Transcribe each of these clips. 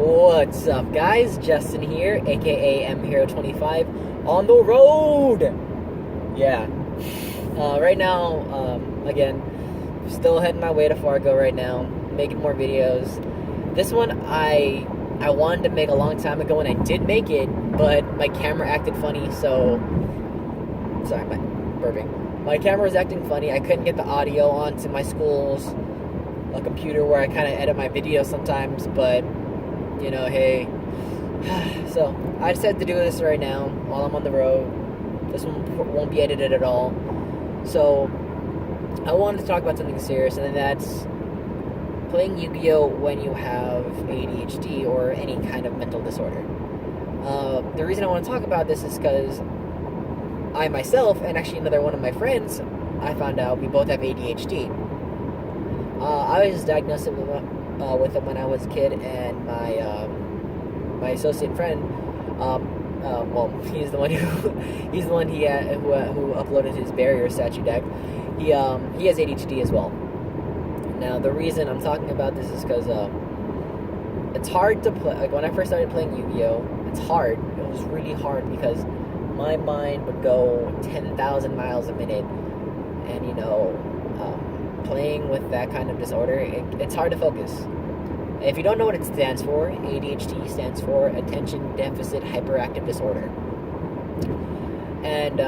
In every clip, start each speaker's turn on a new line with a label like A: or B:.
A: What's up, guys? Justin here, aka MHero25, on the road! Yeah. Right now, again, still heading my way to Fargo right now, making more videos. This one I wanted to make a long time ago, and I did make it, but my camera acted funny, so... Sorry, my burping. My camera was acting funny. I couldn't get the audio onto my school's computer where I kind of edit my videos sometimes, but... you know, hey. So, I decided to do this right now while I'm on the road. This one won't be edited at all. So, I wanted to talk about something serious, and that's playing Yu-Gi-Oh! When you have ADHD or any kind of mental disorder. The reason I want to talk about this is because I myself, and actually another one of my friends, I found out we both have ADHD. I was diagnosed with it when I was a kid, and my associate friend, well, he's the one who uploaded his barrier statue deck. He has ADHD as well. Now, the reason I'm talking about this is because it's hard to play. Like, when I first started playing Yu-Gi-Oh, it's hard. It was really hard because my mind would go 10,000 miles a minute, and playing with that kind of disorder, it's hard to focus. If you don't know what it stands for, ADHD stands for Attention Deficit Hyperactive Disorder. And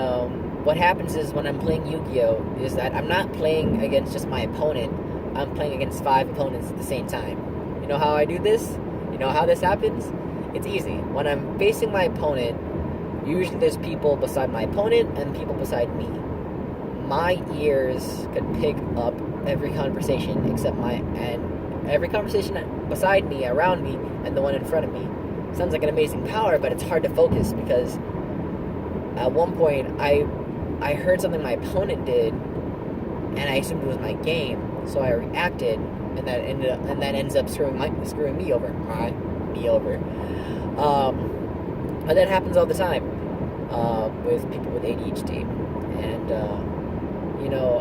A: what happens is when I'm playing Yu-Gi-Oh! Is that I'm not playing against just my opponent, I'm playing against 5 opponents at the same time. You know how I do this? You know how this happens? It's easy. When I'm facing my opponent, usually there's people beside my opponent and people beside me. My ears could pick up every conversation every conversation beside me, around me, and the one in front of me. Sounds like an amazing power, but it's hard to focus because at one point I heard something my opponent did, and I assumed it was my game, so I reacted, and that ends up screwing me over. But that happens all the time with people with ADHD, and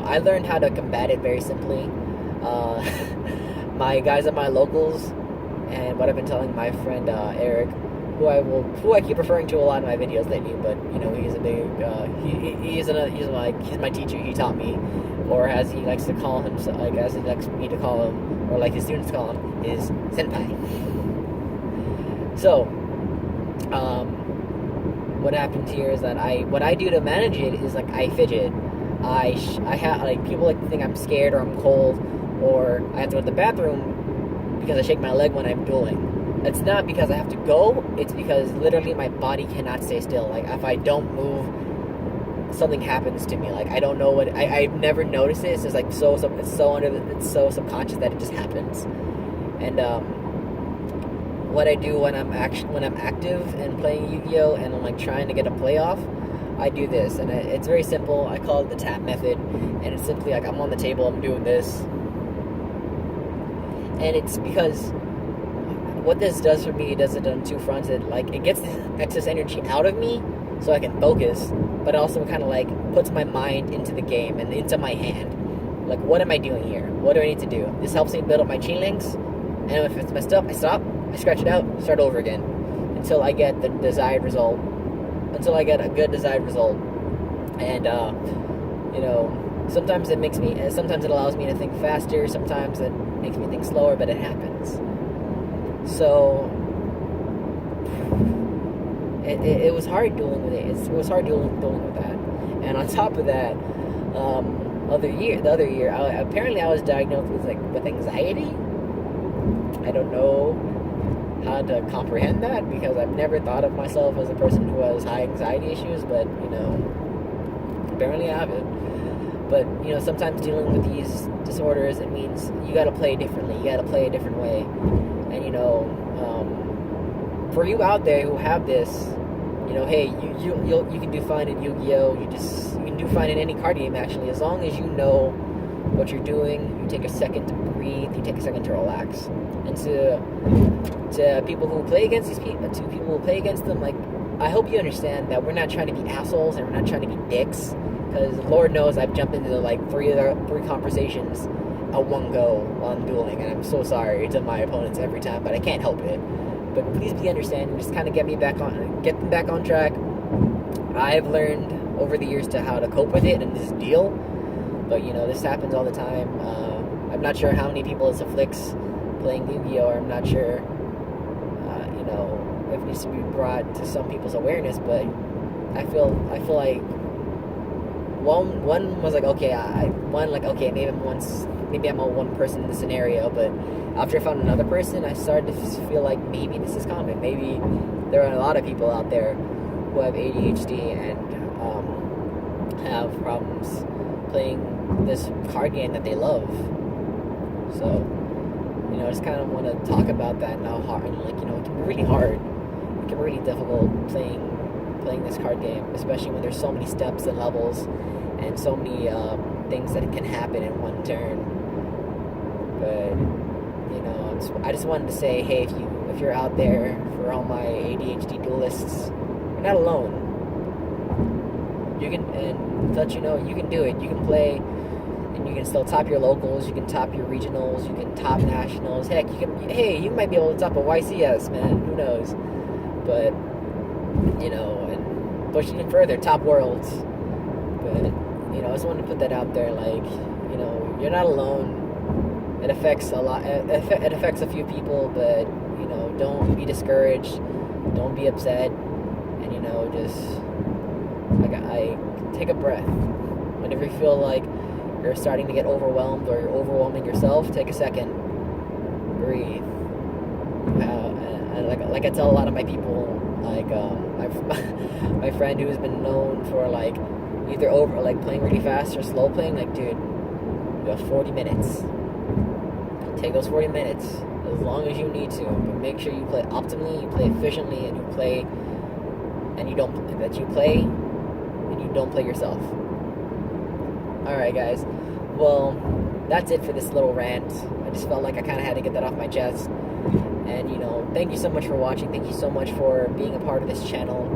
A: I learned how to combat it very simply. My guys at my locals, and what I've been telling my friend Eric, who I keep referring to a lot in my videos lately, but he's a big he's my teacher. He taught me, or as he likes to call himself, like as he likes me to call him, or like his students call him, is senpai. So, what happens here is that what I do to manage it is like I fidget. I have people like to think I'm scared or I'm cold or I have to go to the bathroom because I shake my leg when I'm dueling. It's not because I have to go, it's because literally my body cannot stay still. Like, if I don't move, something happens to me. Like, I don't know what, I've never noticed it. It's just like it's so subconscious that it just happens. And what I do when I'm active and playing Yu-Gi-Oh! And I'm like trying to get a playoff, I do this, and it's very simple. I call it the tap method, and it's simply like I'm on the table, I'm doing this, and it's because what this does for me, it does it on two fronts. It gets the excess energy out of me, so I can focus, but also kind of like puts my mind into the game and into my hand. Like, what am I doing here? What do I need to do? This helps me build up my chi links, and if it's messed up, I stop, I scratch it out, start over again, until I get the desired result. Until I get a good desired result. And sometimes it allows me to think faster, sometimes it makes me think slower, but it happens. So it was hard dealing with it. It was hard dealing with that. And on top of that, the other year, apparently I was diagnosed with anxiety. I don't know how to comprehend that, because I've never thought of myself as a person who has high anxiety issues, but apparently I have it. But sometimes dealing with these disorders, it means you got to play differently, you got to play a different way. And for you out there who have this, hey, you can do fine in Yu-Gi-Oh! You can do fine in any card game, actually, as long as you know what you're doing. You take a second to breathe, you take a second to relax. And to people who play against these people, to people who play against them, like, I hope you understand that we're not trying to be assholes and we're not trying to be dicks, because Lord knows I've jumped into like three conversations at one go while I'm dueling, and I'm so sorry to my opponents every time, but I can't help it. but please be understanding. Just kind of get them back on track. I've learned over the years to how to cope with it and just deal. But this happens all the time. I'm not sure how many people this afflicts playing Yu-Gi-Oh, or I'm not sure, if it needs to be brought to some people's awareness. But I feel like one was like, okay, maybe I'm a one person in this scenario. But after I found another person, I started to feel like maybe this is common. Maybe there are a lot of people out there who have ADHD and have problems playing this card game that they love. So, I just kind of want to talk about that now. It can be really hard. It can be really difficult playing this card game, especially when there's so many steps and levels and so many things that can happen in one turn. But I just wanted to say, hey, if you're out there, for all my ADHD duelists, you're not alone. You can, and to let you know, you can do it. You can play, and you can still top your locals. You can top your regionals. You can top nationals. Heck, you might be able to top a YCS, man. Who knows? But and push it even further, top worlds. But I just wanted to put that out there. You're not alone. It affects a lot. It affects a few people, but don't be discouraged. Don't be upset, and just I take a breath. Whenever you feel like you're starting to get overwhelmed or you're overwhelming yourself, take a second, breathe. And like I tell a lot of my people, my friend who has been known for either playing really fast or slow playing, dude, you have 40 minutes. Take those 40 minutes as long as you need to, but make sure you play optimally, you play efficiently, and you play yourself. Alright guys, well, that's it for this little rant. I just felt like I kind of had to get that off my chest. And thank you so much for watching. Thank you so much for being a part of this channel.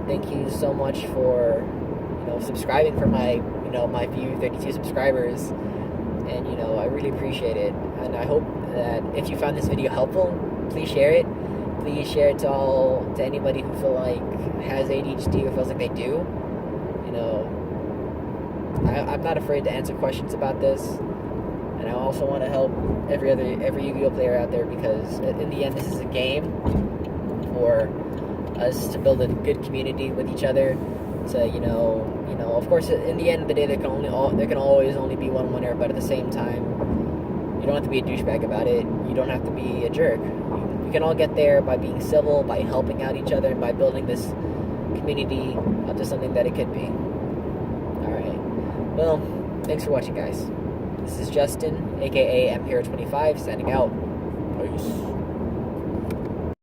A: Thank you so much for subscribing for my my few 32 subscribers. And I really appreciate it. And I hope that if you found this video helpful, please share it. Please share it to anybody who has ADHD or feels like they do. I'm not afraid to answer questions about this, and I also want to help every Yu-Gi-Oh player out there, because in the end, this is a game for us to build a good community with each other. So of course, in the end of the day, there can always only be one winner. But at the same time, you don't have to be a douchebag about it. You don't have to be a jerk. We can all get there by being civil, by helping out each other, and by building this community up to something that it could be. Alright. Well, thanks for watching, guys. This is Justin, aka M Hero 25, signing out. Peace.